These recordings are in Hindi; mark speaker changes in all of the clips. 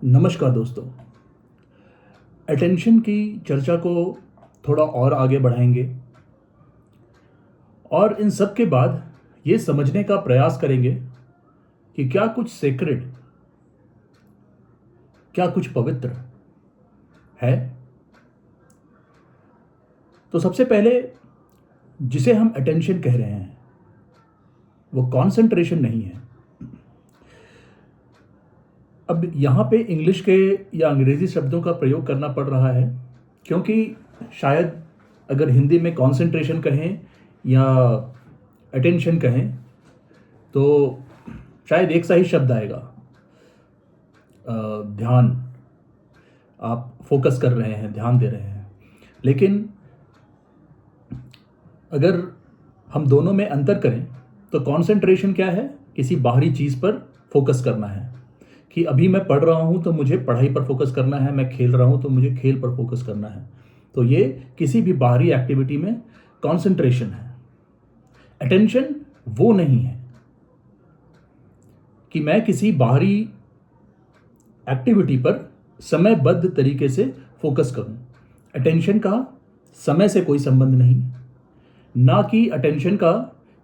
Speaker 1: नमस्कार दोस्तों। अटेंशन की चर्चा को थोड़ा और आगे बढ़ाएंगे और इन सब के बाद ये समझने का प्रयास करेंगे कि क्या कुछ सेक्रेड, क्या कुछ पवित्र है। तो सबसे पहले जिसे हम अटेंशन कह रहे हैं वो कंसंट्रेशन नहीं है। अब यहाँ पे इंग्लिश के या अंग्रेज़ी शब्दों का प्रयोग करना पड़ रहा है क्योंकि शायद अगर हिंदी में कंसंट्रेशन कहें या अटेंशन कहें तो शायद एक सा ही शब्द आएगा। ध्यान, आप फोकस कर रहे हैं, ध्यान दे रहे हैं। लेकिन अगर हम दोनों में अंतर करें तो कंसंट्रेशन क्या है? किसी बाहरी चीज़ पर फोकस करना है कि अभी मैं पढ़ रहा हूँ तो मुझे पढ़ाई पर फोकस करना है, मैं खेल रहा हूँ तो मुझे खेल पर फोकस करना है। तो ये किसी भी बाहरी एक्टिविटी में कंसंट्रेशन है। अटेंशन वो नहीं है कि मैं किसी बाहरी एक्टिविटी पर समयबद्ध तरीके से फोकस करूं। अटेंशन का समय से कोई संबंध नहीं, ना कि अटेंशन का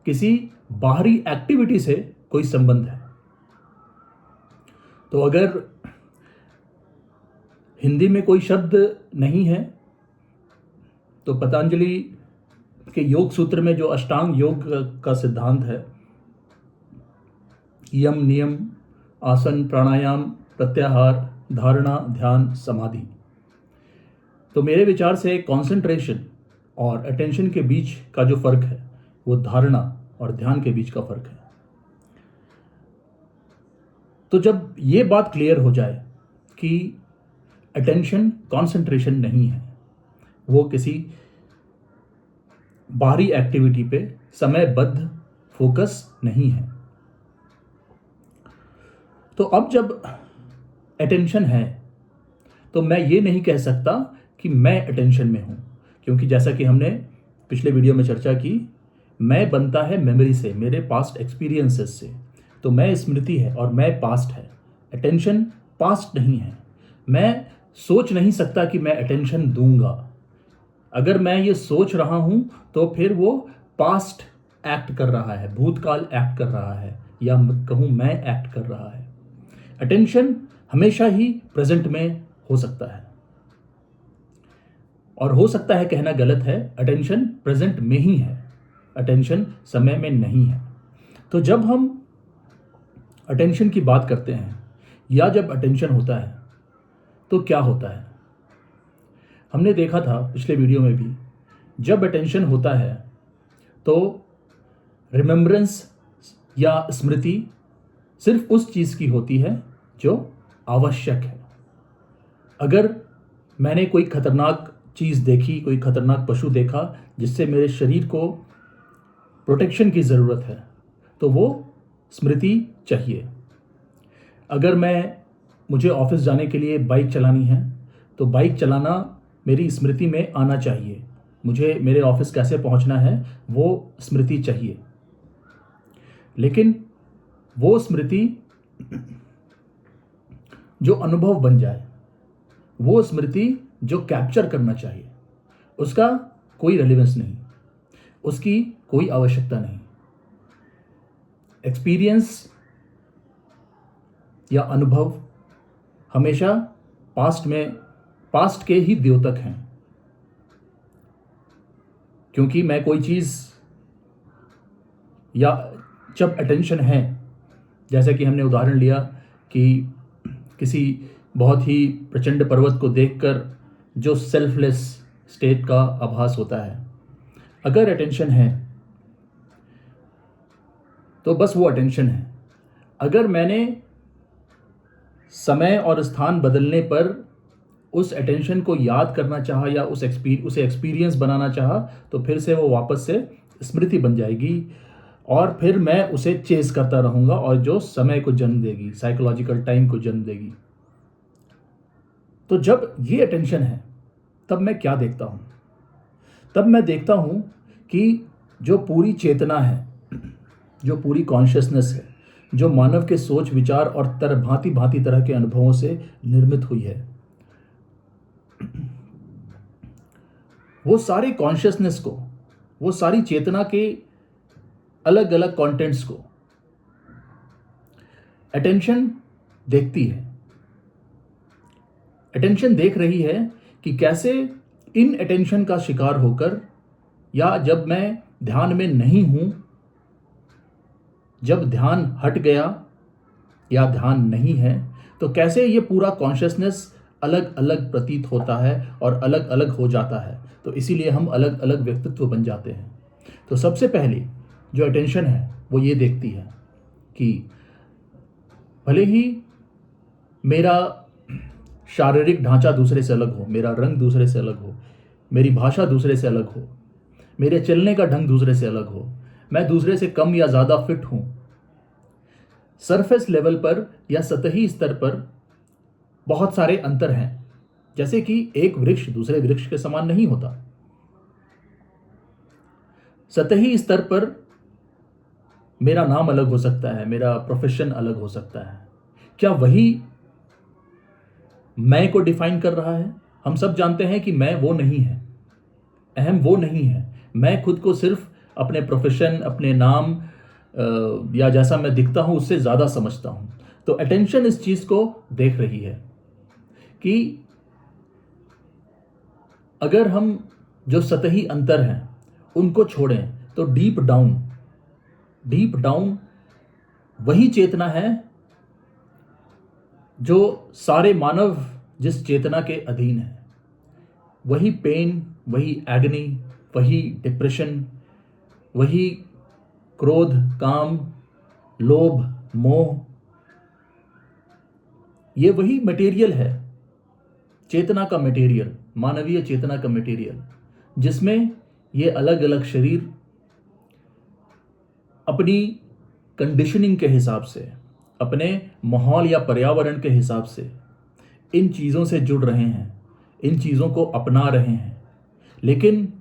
Speaker 1: किसी बाहरी एक्टिविटी से कोई संबंध है। तो अगर हिंदी में कोई शब्द नहीं है तो पतंजलि के योग सूत्र में जो अष्टांग योग का सिद्धांत है, यम, नियम, आसन, प्राणायाम, प्रत्याहार, धारणा, ध्यान, समाधि, तो मेरे विचार से कंसंट्रेशन और अटेंशन के बीच का जो फर्क है वो धारणा और ध्यान के बीच का फर्क है। तो जब ये बात क्लियर हो जाए कि अटेंशन कंसंट्रेशन नहीं है, वो किसी बाहरी एक्टिविटी पे समयबद्ध फोकस नहीं है, तो अब जब अटेंशन है तो मैं ये नहीं कह सकता कि मैं अटेंशन में हूँ, क्योंकि जैसा कि हमने पिछले वीडियो में चर्चा की, मैं बनता है मेमोरी से, मेरे पास्ट एक्सपीरियंसेस से। तो मैं स्मृति है और मैं पास्ट है। अटेंशन पास्ट नहीं है। मैं सोच नहीं सकता कि मैं अटेंशन दूंगा। अगर मैं ये सोच रहा हूँ तो फिर वो पास्ट एक्ट कर रहा है, भूतकाल एक्ट कर रहा है, या कहूँ मैं एक्ट कर रहा है। अटेंशन हमेशा ही प्रेजेंट में हो सकता है, और हो सकता है कहना गलत है, अटेंशन प्रेजेंट में ही है, अटेंशन समय में नहीं है। तो जब हम अटेंशन की बात करते हैं या जब अटेंशन होता है तो क्या होता है? हमने देखा था पिछले वीडियो में भी, जब अटेंशन होता है तो रिमेम्बरेंस या स्मृति सिर्फ उस चीज़ की होती है जो आवश्यक है। अगर मैंने कोई खतरनाक चीज़ देखी, कोई खतरनाक पशु देखा जिससे मेरे शरीर को प्रोटेक्शन की ज़रूरत है, तो वो स्मृति चाहिए। अगर मुझे ऑफिस जाने के लिए बाइक चलानी है तो बाइक चलाना मेरी स्मृति में आना चाहिए। मुझे मेरे ऑफिस कैसे पहुंचना है वो स्मृति चाहिए। लेकिन वो स्मृति जो अनुभव बन जाए, वो स्मृति जो कैप्चर करना चाहिए, उसका कोई रेलेवेंस नहीं, उसकी कोई आवश्यकता नहीं। एक्सपीरियंस या अनुभव हमेशा पास्ट के ही द्योतक हैं, क्योंकि मैं कोई चीज़ या जब अटेंशन है, जैसे कि हमने उदाहरण लिया कि किसी बहुत ही प्रचंड पर्वत को देखकर जो सेल्फलेस स्टेट का आभास होता है, अगर अटेंशन है तो बस वो अटेंशन है। अगर मैंने समय और स्थान बदलने पर उस अटेंशन को याद करना चाहा या उसे एक्सपीरियंस बनाना चाहा तो फिर से वो वापस से स्मृति बन जाएगी और फिर मैं उसे चेस करता रहूँगा, और जो समय को जन्म देगी, साइकोलॉजिकल टाइम को जन्म देगी। तो जब ये अटेंशन है तब मैं क्या देखता हूँ? तब मैं देखता हूँ कि जो पूरी चेतना है, जो पूरी कॉन्शियसनेस है, जो मानव के सोच विचार और भांति भांति तरह के अनुभवों से निर्मित हुई है। वो सारे कॉन्शियसनेस को, वो सारी चेतना के अलग अलग कंटेंट्स को अटेंशन देखती है। अटेंशन देख रही है कि कैसे इन अटेंशन का शिकार होकर, या जब मैं ध्यान में नहीं हूं, जब ध्यान हट गया या ध्यान नहीं है, तो कैसे ये पूरा कॉन्शियसनेस अलग अलग प्रतीत होता है और अलग अलग हो जाता है। तो इसीलिए हम अलग अलग व्यक्तित्व बन जाते हैं। तो सबसे पहले जो अटेंशन है वो ये देखती है कि भले ही मेरा शारीरिक ढांचा दूसरे से अलग हो, मेरा रंग दूसरे से अलग हो, मेरी भाषा दूसरे से अलग हो, मेरे चलने का ढंग दूसरे से अलग हो, मैं दूसरे से कम या ज़्यादा फिट हूँ, सरफेस लेवल पर या सतही स्तर पर बहुत सारे अंतर हैं। जैसे कि एक वृक्ष दूसरे वृक्ष के समान नहीं होता। सतही स्तर पर मेरा नाम अलग हो सकता है, मेरा प्रोफेशन अलग हो सकता है। क्या वही मैं को डिफाइन कर रहा है? हम सब जानते हैं कि मैं वो नहीं है, अहम वो नहीं है। मैं खुद को सिर्फ अपने प्रोफेशन, अपने नाम या जैसा मैं दिखता हूं उससे ज़्यादा समझता हूं। तो अटेंशन इस चीज़ को देख रही है कि अगर हम जो सतही अंतर हैं उनको छोड़ें तो डीप डाउन वही चेतना है जो सारे मानव जिस चेतना के अधीन है। वही पेन, वही एगनी, वही डिप्रेशन, वही क्रोध, काम, लोभ, मोह, ये वही मटेरियल है, चेतना का मटेरियल, मानवीय चेतना का मटेरियल, जिसमें ये अलग अलग शरीर अपनी कंडीशनिंग के हिसाब से, अपने माहौल या पर्यावरण के हिसाब से इन चीज़ों से जुड़ रहे हैं, इन चीज़ों को अपना रहे हैं। लेकिन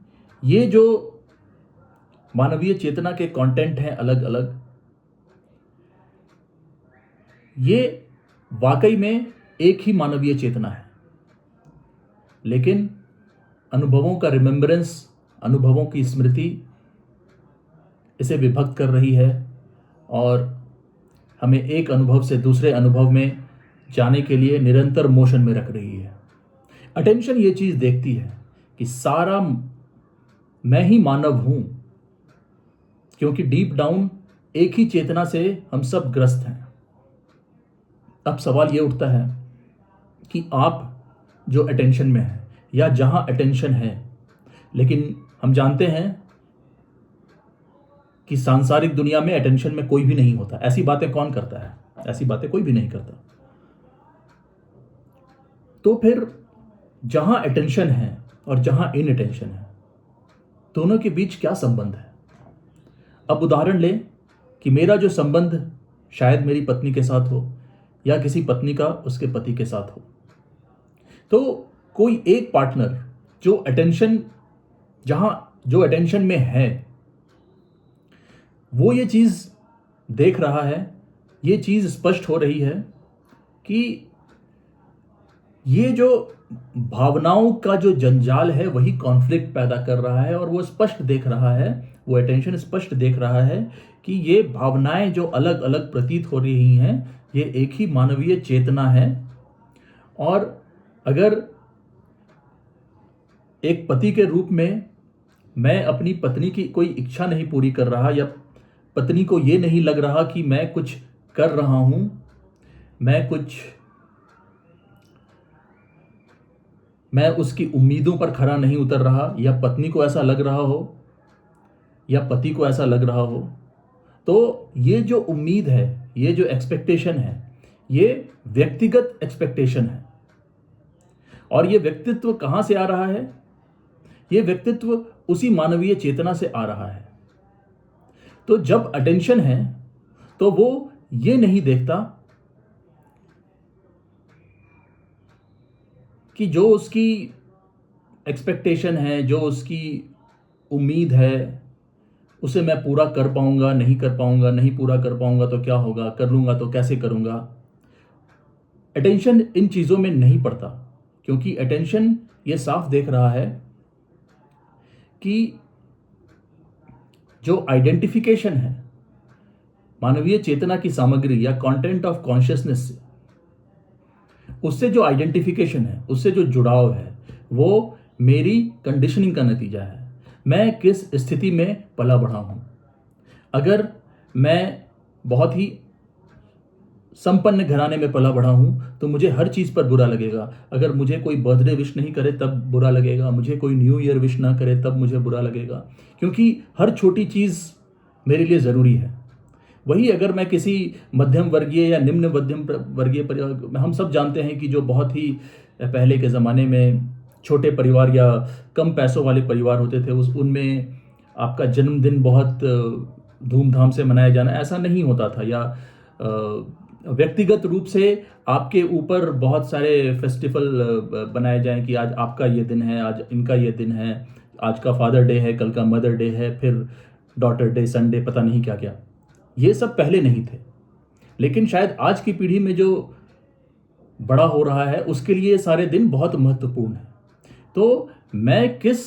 Speaker 1: ये जो मानवीय चेतना के कंटेंट हैं अलग अलग, ये वाकई में एक ही मानवीय चेतना है, लेकिन अनुभवों का रिमेम्बरेंस, अनुभवों की स्मृति इसे विभक्त कर रही है और हमें एक अनुभव से दूसरे अनुभव में जाने के लिए निरंतर मोशन में रख रही है। अटेंशन ये चीज़ देखती है कि सारा मैं ही मानव हूं, क्योंकि डीप डाउन एक ही चेतना से हम सब ग्रस्त हैं। अब सवाल ये उठता है कि आप जो अटेंशन में है या जहां अटेंशन है, लेकिन हम जानते हैं कि सांसारिक दुनिया में अटेंशन में कोई भी नहीं होता। ऐसी बातें कौन करता है? ऐसी बातें कोई भी नहीं करता। तो फिर जहां अटेंशन है और जहां इन अटेंशन है, दोनों के बीच क्या संबंध है? अब उदाहरण लें कि मेरा जो संबंध शायद मेरी पत्नी के साथ हो या किसी पत्नी का उसके पति के साथ हो, तो कोई एक पार्टनर जो अटेंशन में है, वो ये चीज़ देख रहा है, ये चीज़ स्पष्ट हो रही है कि ये जो भावनाओं का जो जंजाल है वही कॉन्फ्लिक्ट पैदा कर रहा है। और वो स्पष्ट देख रहा है, वो अटेंशन स्पष्ट देख रहा है कि ये भावनाएं जो अलग अलग प्रतीत हो रही हैं, ये एक ही मानवीय चेतना है। और अगर एक पति के रूप में मैं अपनी पत्नी की कोई इच्छा नहीं पूरी कर रहा, या पत्नी को ये नहीं लग रहा कि मैं कुछ कर रहा हूं, मैं उसकी उम्मीदों पर खरा नहीं उतर रहा, या पत्नी को ऐसा लग रहा हो या पति को ऐसा लग रहा हो, तो ये जो उम्मीद है, ये जो एक्सपेक्टेशन है, ये व्यक्तिगत एक्सपेक्टेशन है। और ये व्यक्तित्व कहां से आ रहा है? ये व्यक्तित्व उसी मानवीय चेतना से आ रहा है। तो जब अटेंशन है तो वो ये नहीं देखता कि जो उसकी एक्सपेक्टेशन है, जो उसकी उम्मीद है, उसे मैं पूरा कर पाऊंगा, नहीं कर पाऊंगा, नहीं पूरा कर पाऊंगा तो क्या होगा, कर लूंगा तो कैसे करूंगा। अटेंशन इन चीज़ों में नहीं पड़ता, क्योंकि अटेंशन ये साफ देख रहा है कि जो आइडेंटिफिकेशन है मानवीय चेतना की सामग्री या कंटेंट ऑफ कॉन्शियसनेस से, उससे जो आइडेंटिफिकेशन है, उससे जो जुड़ाव है, वो मेरी कंडीशनिंग का नतीजा है। मैं किस स्थिति में पला बढ़ा हूँ। अगर मैं बहुत ही संपन्न घराने में पला बढ़ा हूँ तो मुझे हर चीज़ पर बुरा लगेगा। अगर मुझे कोई बर्थडे विश नहीं करे तब बुरा लगेगा, मुझे कोई न्यू ईयर विश ना करे तब मुझे बुरा लगेगा, क्योंकि हर छोटी चीज़ मेरे लिए ज़रूरी है। वही अगर मैं किसी मध्यम वर्गीय या निम्न मध्यम वर्गीय परिवार, हम सब जानते हैं कि जो बहुत ही पहले के ज़माने में छोटे परिवार या कम पैसों वाले परिवार होते थे, उस उनमें आपका जन्मदिन बहुत धूमधाम से मनाया जाना ऐसा नहीं होता था, या व्यक्तिगत रूप से आपके ऊपर बहुत सारे फेस्टिवल बनाए जाएं कि आज आपका ये दिन है, आज इनका ये दिन है, आज का फादर डे है, कल का मदर डे है, फिर डॉटर डे, संडे, पता नहीं क्या क्या। ये सब पहले नहीं थे, लेकिन शायद आज की पीढ़ी में जो बड़ा हो रहा है उसके लिए सारे दिन बहुत महत्वपूर्ण है। तो मैं किस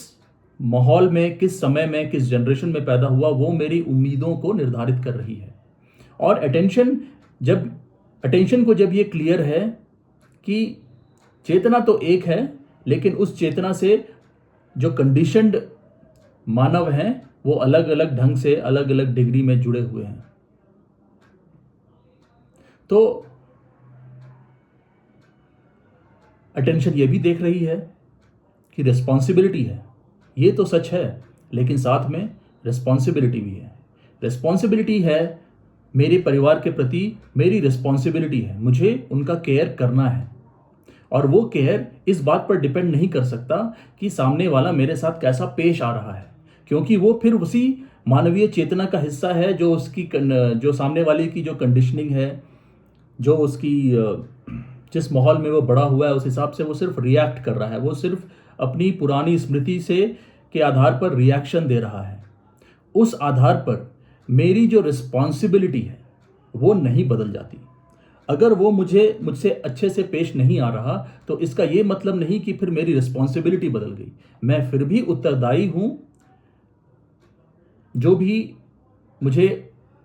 Speaker 1: माहौल में, किस समय में, किस जनरेशन में पैदा हुआ, वो मेरी उम्मीदों को निर्धारित कर रही है। और अटेंशन को जब ये क्लियर है कि चेतना तो एक है, लेकिन उस चेतना से जो कंडीशनड मानव हैं वो अलग अलग ढंग से, अलग अलग डिग्री में जुड़े हुए हैं। तो अटेंशन ये भी देख रही है कि रिस्पॉन्सिबिलिटी है, ये तो सच है, लेकिन साथ में रिस्पॉन्सिबिलिटी भी है। रिस्पॉन्सिबिलिटी है मेरे परिवार के प्रति, मेरी रिस्पॉन्सिबिलिटी है, मुझे उनका केयर करना है। और वो केयर इस बात पर डिपेंड नहीं कर सकता कि सामने वाला मेरे साथ कैसा पेश आ रहा है, क्योंकि वो फिर उसी मानवीय चेतना का हिस्सा है जो जो सामने वाले की जो कंडीशनिंग है, जो उसकी जिस माहौल में वो बड़ा हुआ है, उस हिसाब से वो सिर्फ रिएक्ट कर रहा है, वो सिर्फ अपनी पुरानी स्मृति से के आधार पर रिएक्शन दे रहा है। उस आधार पर मेरी जो रिस्पॉन्सिबिलिटी है वो नहीं बदल जाती। अगर वो मुझसे अच्छे से पेश नहीं आ रहा तो इसका ये मतलब नहीं कि फिर मेरी रिस्पॉन्सिबिलिटी बदल गई। मैं फिर भी उत्तरदायी हूं, जो भी मुझे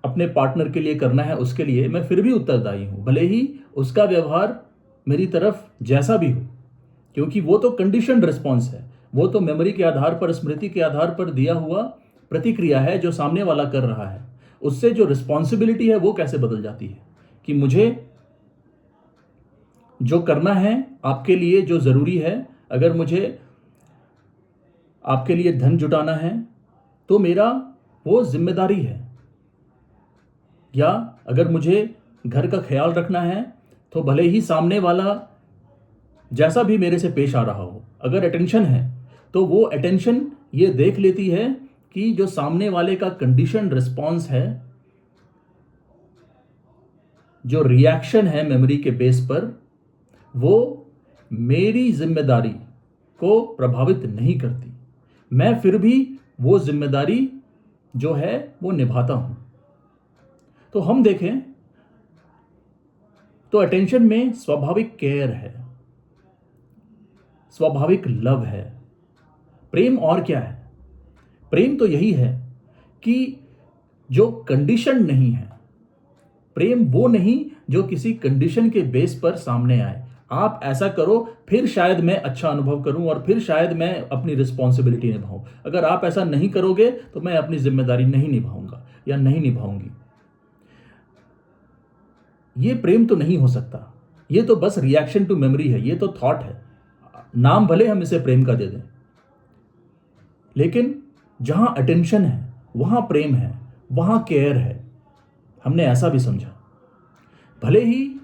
Speaker 1: अपने पार्टनर के लिए करना है उसके लिए मैं फिर भी उत्तरदायी हूं, भले ही उसका व्यवहार मेरी तरफ जैसा भी हो, क्योंकि वो तो कंडीशनड रिस्पॉन्स है, वो तो मेमोरी के आधार पर, स्मृति के आधार पर दिया हुआ प्रतिक्रिया है जो सामने वाला कर रहा है। उससे जो रिस्पॉन्सिबिलिटी है वो कैसे बदल जाती है कि मुझे जो करना है आपके लिए, जो ज़रूरी है, अगर मुझे आपके लिए धन जुटाना है तो मेरा वो जिम्मेदारी है, या अगर मुझे घर का ख्याल रखना है तो भले ही सामने वाला जैसा भी मेरे से पेश आ रहा हो, अगर अटेंशन है तो वो अटेंशन ये देख लेती है कि जो सामने वाले का कंडीशन रिस्पॉन्स है, जो रिएक्शन है मेमोरी के बेस पर, वो मेरी जिम्मेदारी को प्रभावित नहीं करती। मैं फिर भी वो जिम्मेदारी जो है वो निभाता हूं। तो हम देखें तो अटेंशन में स्वाभाविक केयर है, स्वाभाविक लव है। प्रेम और क्या है? प्रेम तो यही है कि जो कंडीशन नहीं है, प्रेम वो नहीं जो किसी कंडीशन के बेस पर सामने आए। आप ऐसा करो फिर शायद मैं अच्छा अनुभव करूं और फिर शायद मैं अपनी रिस्पॉन्सिबिलिटी निभाऊं। अगर आप ऐसा नहीं करोगे तो मैं अपनी जिम्मेदारी नहीं निभाऊंगा या नहीं निभाऊंगी। ये प्रेम तो नहीं हो सकता, ये तो बस रिएक्शन टू मेमोरी है, ये तो थॉट है। नाम भले हम इसे प्रेम का दे दें, लेकिन जहां अटेंशन है वहां प्रेम है, वहां केयर है। हमने ऐसा भी समझा। भले ही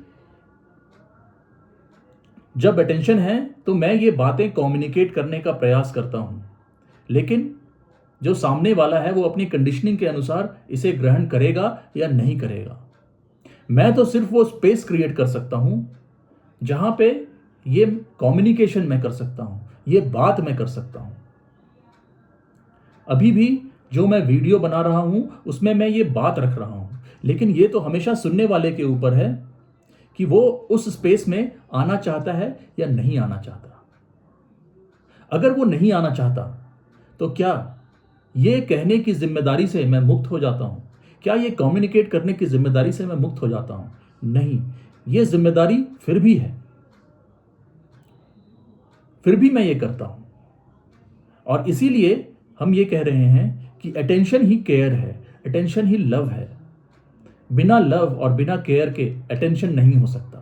Speaker 1: जब अटेंशन है तो मैं ये बातें कम्युनिकेट करने का प्रयास करता हूं, लेकिन जो सामने वाला है वो अपनी कंडीशनिंग के अनुसार इसे ग्रहण करेगा या नहीं करेगा। मैं तो सिर्फ वो स्पेस क्रिएट कर सकता हूं जहां पे ये कम्युनिकेशन मैं कर सकता हूं, ये बात मैं कर सकता हूं। अभी भी जो मैं वीडियो बना रहा हूं उसमें मैं ये बात रख रहा हूं, लेकिन ये तो हमेशा सुनने वाले के ऊपर है कि वो उस स्पेस में आना चाहता है या नहीं आना चाहता। अगर वो नहीं आना चाहता तो क्या ये कहने की जिम्मेदारी से मैं मुक्त हो जाता हूं? क्या ये कम्युनिकेट करने की जिम्मेदारी से मैं मुक्त हो जाता हूं? नहीं, ये जिम्मेदारी फिर भी है, फिर भी मैं ये करता हूं। और इसीलिए हम ये कह रहे हैं कि अटेंशन ही केयर है, अटेंशन ही लव है। बिना लव और बिना केयर के अटेंशन नहीं हो सकता।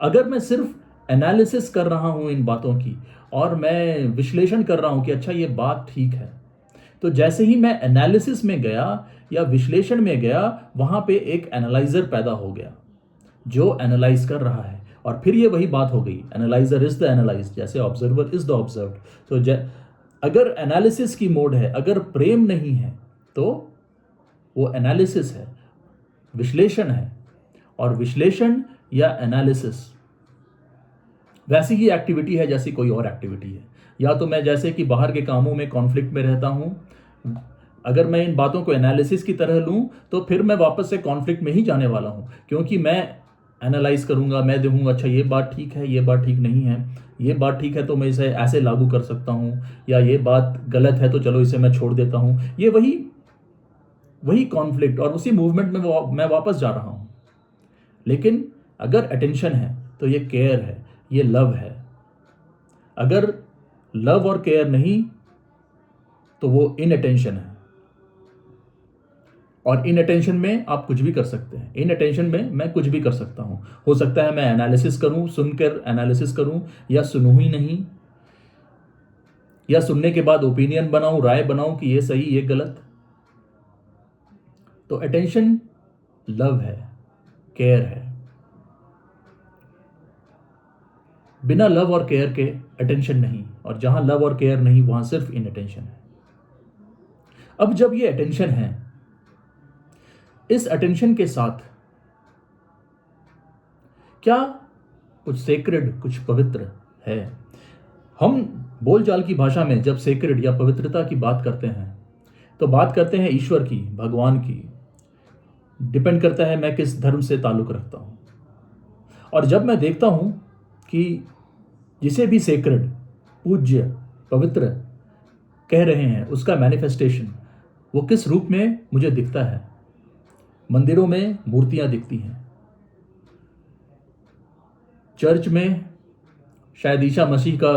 Speaker 1: अगर मैं सिर्फ एनालिसिस कर रहा हूं इन बातों की और मैं विश्लेषण कर रहा हूं कि अच्छा ये बात ठीक है, तो जैसे ही मैं एनालिसिस में गया या विश्लेषण में गया, वहां पे एक एनालाइजर पैदा हो गया जो एनालाइज कर रहा है। और फिर ये वही बात हो गई, एनालाइजर इज द एनालाइज, जैसे ऑब्जर्वर इज द ऑब्जर्व्ड। तो अगर एनालिसिस की मोड है, अगर प्रेम नहीं है, तो वो एनालिसिस है, विश्लेषण है। और विश्लेषण या एनालिसिस वैसी ही एक्टिविटी है जैसी कोई और एक्टिविटी है। या तो मैं जैसे कि बाहर के कामों में कॉन्फ्लिक्ट में रहता हूं, अगर मैं इन बातों को एनालिसिस की तरह लूं तो फिर मैं वापस से कॉन्फ्लिक्ट में ही जाने वाला हूं, क्योंकि मैं एनालाइज करूंगा, मैं देखूंगा अच्छा ये बात ठीक है, ये बात ठीक नहीं है, ये बात ठीक है तो मैं इसे ऐसे लागू कर सकता हूं, या ये बात गलत है तो चलो इसे मैं छोड़ देता हूं। ये वही वही कॉन्फ्लिक्ट और उसी मूवमेंट में मैं वापस जा रहा हूं। लेकिन अगर अटेंशन है तो ये केयर है, ये लव है। अगर लव और केयर नहीं तो वो इनअटेंशन है। और इनअटेंशन में आप कुछ भी कर सकते हैं, इनअटेंशन में मैं कुछ भी कर सकता हूं। हो सकता है मैं एनालिसिस करूं, सुनकर एनालिसिस करूं, या सुनूं ही नहीं, या सुनने के बाद ओपिनियन बनाऊं, राय बनाऊं कि ये सही ये गलत। तो अटेंशन लव है, केयर है। बिना लव और केयर के अटेंशन नहीं, और जहां लव और केयर नहीं वहां सिर्फ इनअटेंशन है। अब जब ये अटेंशन है, इस अटेंशन के साथ क्या कुछ सेक्रेड, कुछ पवित्र है? हम बोलचाल की भाषा में जब सेक्रेड या पवित्रता की बात करते हैं तो बात करते हैं ईश्वर की, भगवान की। डिपेंड करता है मैं किस धर्म से ताल्लुक रखता हूं। और जब मैं देखता हूं कि जिसे भी सेक्रेड, पूज्य, पवित्र कह रहे हैं, उसका मैनिफेस्टेशन वो किस रूप में मुझे दिखता है? मंदिरों में मूर्तियां दिखती हैं, चर्च में शायद ईसा मसीह का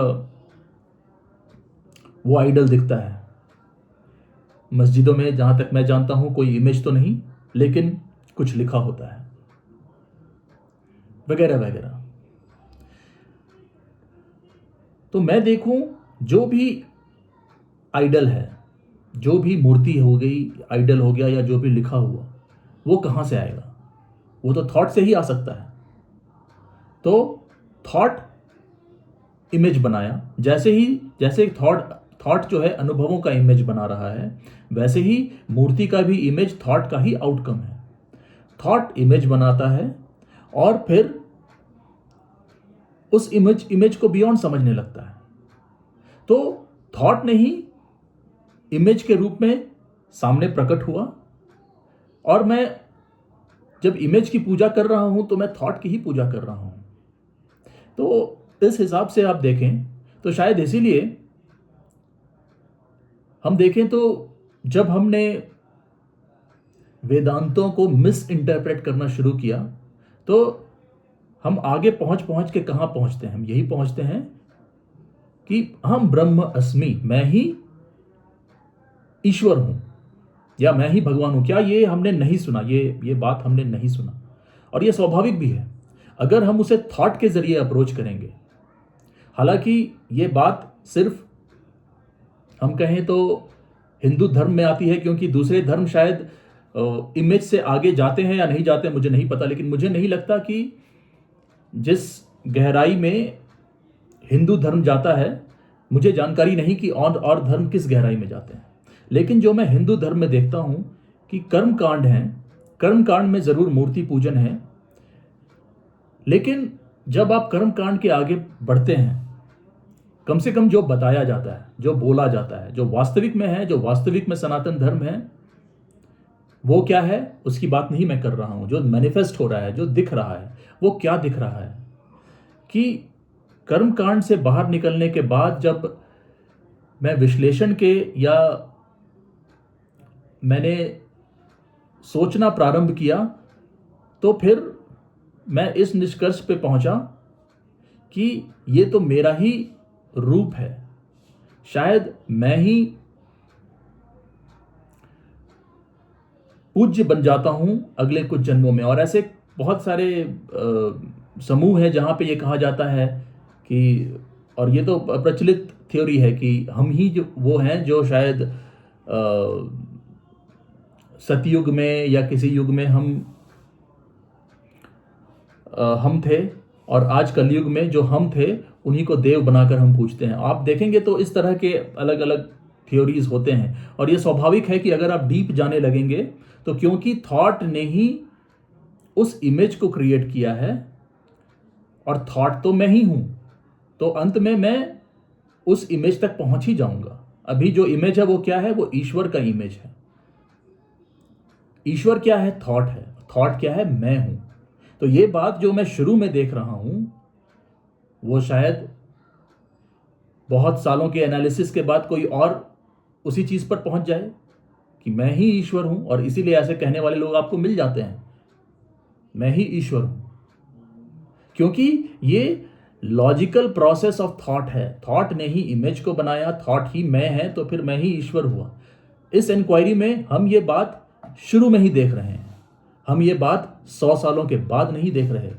Speaker 1: वो आइडल दिखता है, मस्जिदों में जहां तक मैं जानता हूं कोई इमेज तो नहीं, लेकिन कुछ लिखा होता है, वगैरह वगैरह। तो मैं देखूं जो भी आइडल है, जो भी मूर्ति हो गई, आइडल हो गया, या जो भी लिखा हुआ, वो कहां से आएगा? वो तो थॉट से ही आ सकता है। तो थॉट इमेज बनाया, जैसे थॉट जो है अनुभवों का इमेज बना रहा है, वैसे ही मूर्ति का भी इमेज थॉट का ही आउटकम है। थॉट इमेज बनाता है और फिर उस इमेज को बियॉन्ड समझने लगता है। तो थॉट ने ही इमेज के रूप में सामने प्रकट हुआ, और मैं जब इमेज की पूजा कर रहा हूं तो मैं थॉट की ही पूजा कर रहा हूं। तो इस हिसाब से आप देखें तो शायद इसीलिए हम देखें तो जब हमने वेदांतों को मिस इंटरप्रेट करना शुरू किया तो हम आगे पहुंच के कहां पहुंचते हैं? हम यही पहुंचते हैं कि हम ब्रह्म अस्मि, मैं ही ईश्वर हूं या मैं ही भगवान हूं। क्या ये हमने नहीं सुना? ये बात हमने नहीं सुना, और ये स्वाभाविक भी है अगर हम उसे थॉट के जरिए अप्रोच करेंगे। हालांकि ये बात सिर्फ हम कहें तो हिंदू धर्म में आती है, क्योंकि दूसरे धर्म शायद इमेज से आगे जाते हैं या नहीं जाते मुझे नहीं पता, लेकिन मुझे नहीं लगता कि जिस गहराई में हिंदू धर्म जाता है, मुझे जानकारी नहीं कि और धर्म किस गहराई में जाते हैं। लेकिन जो मैं हिंदू धर्म में देखता हूं कि कर्म कांड है, कर्म कांड में जरूर मूर्ति पूजन है, लेकिन जब आप कर्म कांड के आगे बढ़ते हैं कम से कम जो बताया जाता है, जो बोला जाता है, जो वास्तविक में है, जो वास्तविक में सनातन धर्म है, वो क्या है उसकी बात नहीं मैं कर रहा हूं। जो मैनिफेस्ट हो रहा है, जो दिख रहा है, वो क्या दिख रहा है कि कर्मकांड से बाहर निकलने के बाद जब मैं विश्लेषण के या मैंने सोचना प्रारंभ किया, तो फिर मैं इस निष्कर्ष पे पहुंचा कि ये तो मेरा ही रूप है। शायद मैं ही पूज्य बन जाता हूं अगले कुछ जन्मों में। और ऐसे बहुत सारे समूह हैं जहां पे ये कहा जाता है कि, और ये तो प्रचलित थ्योरी है कि हम ही जो वो हैं जो शायद सतयुग में या किसी युग में हम थे, और आज कलयुग में जो हम थे उन्हीं को देव बनाकर हम पूजते हैं। आप देखेंगे तो इस तरह के अलग अलग थ्योरीज होते हैं। और ये स्वाभाविक है कि अगर आप डीप जाने लगेंगे तो क्योंकि थॉट ने ही उस इमेज को क्रिएट किया है, और थॉट तो मैं ही हूं, तो अंत में मैं उस इमेज तक पहुंच ही जाऊंगा। अभी जो इमेज है वो क्या है? वो ईश्वर का इमेज है। ईश्वर क्या है? थॉट है। थॉट क्या है? मैं हूं। तो ये बात जो मैं शुरू में देख रहा हूं, वो शायद बहुत सालों के एनालिसिस के बाद कोई और उसी चीज पर पहुंच जाए कि मैं ही ईश्वर हूं। और इसीलिए ऐसे कहने वाले लोग आपको मिल जाते हैं, मैं ही ईश्वर हूं, क्योंकि ये लॉजिकल प्रोसेस ऑफ थॉट है। थॉट ने ही इमेज को बनाया, थॉट ही मैं है, तो फिर मैं ही ईश्वर हुआ। इस इंक्वायरी में हम ये बात शुरू में ही देख रहे हैं। हम ये बात 100 सालों के बाद नहीं देख रहे।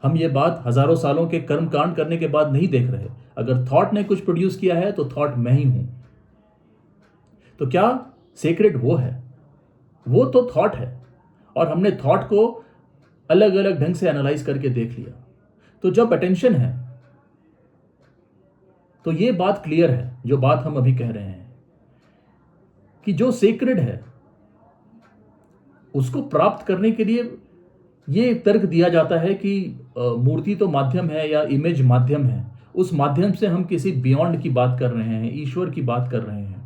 Speaker 1: हम ये बात हजारों सालों के कर्म कांड करने के बाद नहीं देख रहे। अगर थॉट ने कुछ प्रोड्यूस किया है तो थॉट मैं ही हूं। तो क्या सेक्रेड वो है? वो तो थॉट है, और हमने थॉट को अलग अलग ढंग से एनालाइज करके देख लिया। तो जब अटेंशन है तो ये बात क्लियर है, जो बात हम अभी कह रहे हैं, कि जो सेक्रेड है उसको प्राप्त करने के लिए ये तर्क दिया जाता है कि मूर्ति तो माध्यम है या इमेज माध्यम है। उस माध्यम से हम किसी बियॉन्ड की बात कर रहे हैं, ईश्वर की बात कर रहे हैं।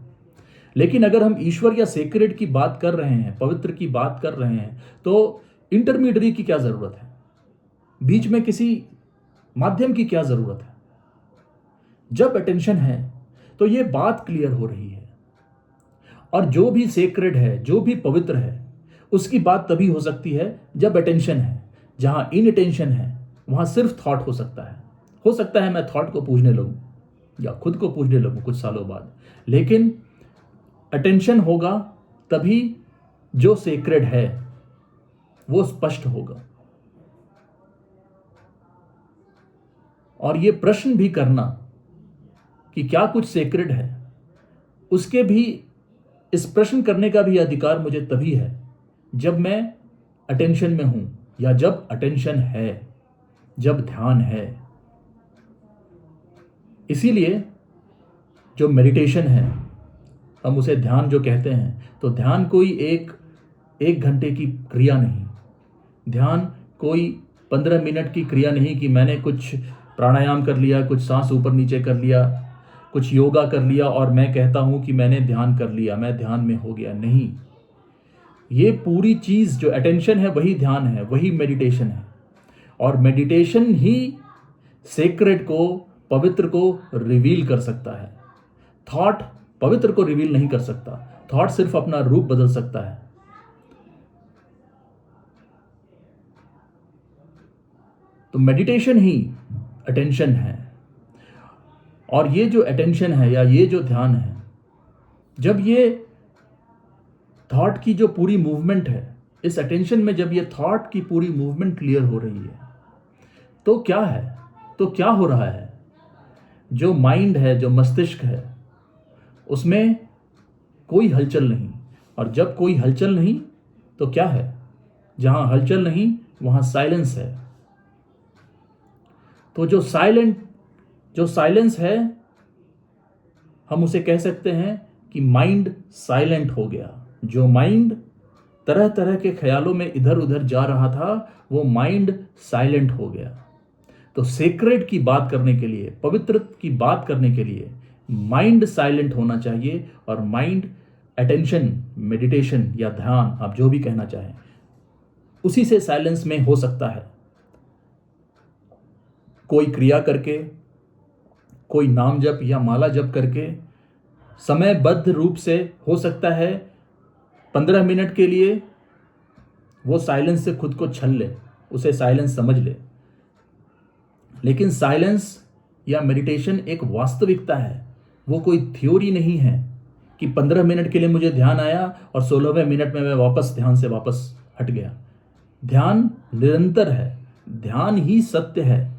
Speaker 1: लेकिन अगर हम ईश्वर या सेक्रेड की बात कर रहे हैं, पवित्र की बात कर रहे हैं, तो इंटरमीडियरी की क्या जरूरत है? बीच में किसी माध्यम की क्या जरूरत है? जब अटेंशन है तो ये बात क्लियर हो रही है। और जो भी सेक्रेड है, जो भी पवित्र है, उसकी बात तभी हो सकती है जब अटेंशन है। जहां इन अटेंशन है वहां सिर्फ थॉट हो सकता है। हो सकता है मैं थॉट को पूजने लगूं या खुद को पूजने लगूं कुछ सालों बाद, लेकिन अटेंशन होगा तभी जो सेक्रेड है वो स्पष्ट होगा। और ये प्रश्न भी करना कि क्या कुछ सेक्रेड है, उसके भी, इस प्रश्न करने का भी अधिकार मुझे तभी है जब मैं अटेंशन में हूं, या जब अटेंशन है, जब ध्यान है। इसीलिए जो मेडिटेशन है, हम उसे ध्यान जो कहते हैं, तो ध्यान कोई एक घंटे की क्रिया नहीं। ध्यान कोई 15 मिनट की क्रिया नहीं कि मैंने कुछ प्राणायाम कर लिया, कुछ सांस ऊपर नीचे कर लिया, कुछ योगा कर लिया और मैं कहता हूं कि मैंने ध्यान कर लिया, मैं ध्यान में हो गया। नहीं, ये पूरी चीज जो अटेंशन है वही ध्यान है, वही मेडिटेशन है। और मेडिटेशन ही सेक्रेड को, पवित्र को रिवील कर सकता है। थॉट पवित्र को रिवील नहीं कर सकता। थॉट सिर्फ अपना रूप बदल सकता है। तो मेडिटेशन ही अटेंशन है। और ये जो अटेंशन है या ये जो ध्यान है, जब ये थॉट की जो पूरी मूवमेंट है, इस अटेंशन में जब ये थॉट की पूरी मूवमेंट क्लियर हो रही है, तो क्या है? तो क्या हो रहा है? जो माइंड है, जो मस्तिष्क है, उसमें कोई हलचल नहीं। और जब कोई हलचल नहीं तो क्या है? जहां हलचल नहीं वहां साइलेंस है। तो जो साइलेंस है, हम उसे कह सकते हैं कि माइंड साइलेंट हो गया। जो माइंड तरह तरह के ख्यालों में इधर उधर जा रहा था, वो माइंड साइलेंट हो गया। तो सेक्रेड की बात करने के लिए, पवित्र की बात करने के लिए माइंड साइलेंट होना चाहिए। और माइंड अटेंशन, मेडिटेशन या ध्यान, आप जो भी कहना चाहें, उसी से साइलेंस में हो सकता है। कोई क्रिया करके, कोई नाम जप या माला जप करके समयबद्ध रूप से हो सकता है 15 मिनट के लिए वो साइलेंस से खुद को छल ले, उसे साइलेंस समझ ले। लेकिन साइलेंस या मेडिटेशन एक वास्तविकता है, वो कोई थ्योरी नहीं है कि 15 मिनट के लिए मुझे ध्यान आया और 16वें मिनट में मैं वापस ध्यान से वापस हट गया। ध्यान निरंतर है, ध्यान ही सत्य है,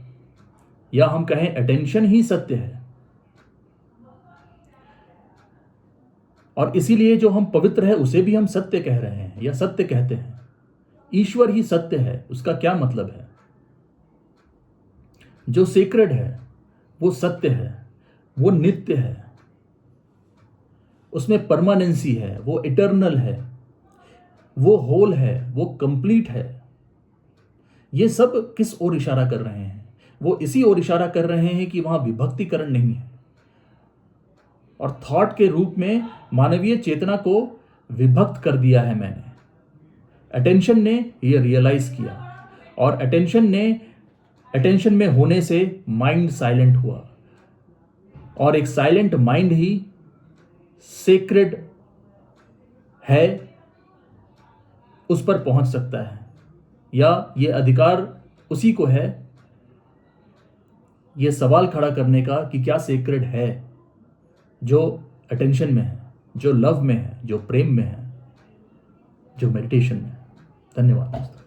Speaker 1: या हम कहें अटेंशन ही सत्य है। और इसीलिए जो हम पवित्र है उसे भी हम सत्य कह रहे हैं या सत्य कहते हैं। ईश्वर ही सत्य है, उसका क्या मतलब है? जो सीक्रेट है वो सत्य है, वो नित्य है, उसमें परमानेंसी है, वो इटर्नल है, वो होल है, वो कंप्लीट है। ये सब किस ओर इशारा कर रहे हैं? वो इसी ओर इशारा कर रहे हैं कि वहां विभक्तिकरण नहीं है। और थॉट के रूप में मानवीय चेतना को विभक्त कर दिया है मैंने। अटेंशन ने ये रियलाइज किया, और अटेंशन में होने से माइंड साइलेंट हुआ, और एक साइलेंट माइंड ही सेक्रेड है, उस पर पहुंच सकता है, या ये अधिकार उसी को है ये सवाल खड़ा करने का कि क्या सेक्रेड है, जो अटेंशन में है, जो लव में है, जो प्रेम में है, जो मेडिटेशन में है। धन्यवाद दोस्तों।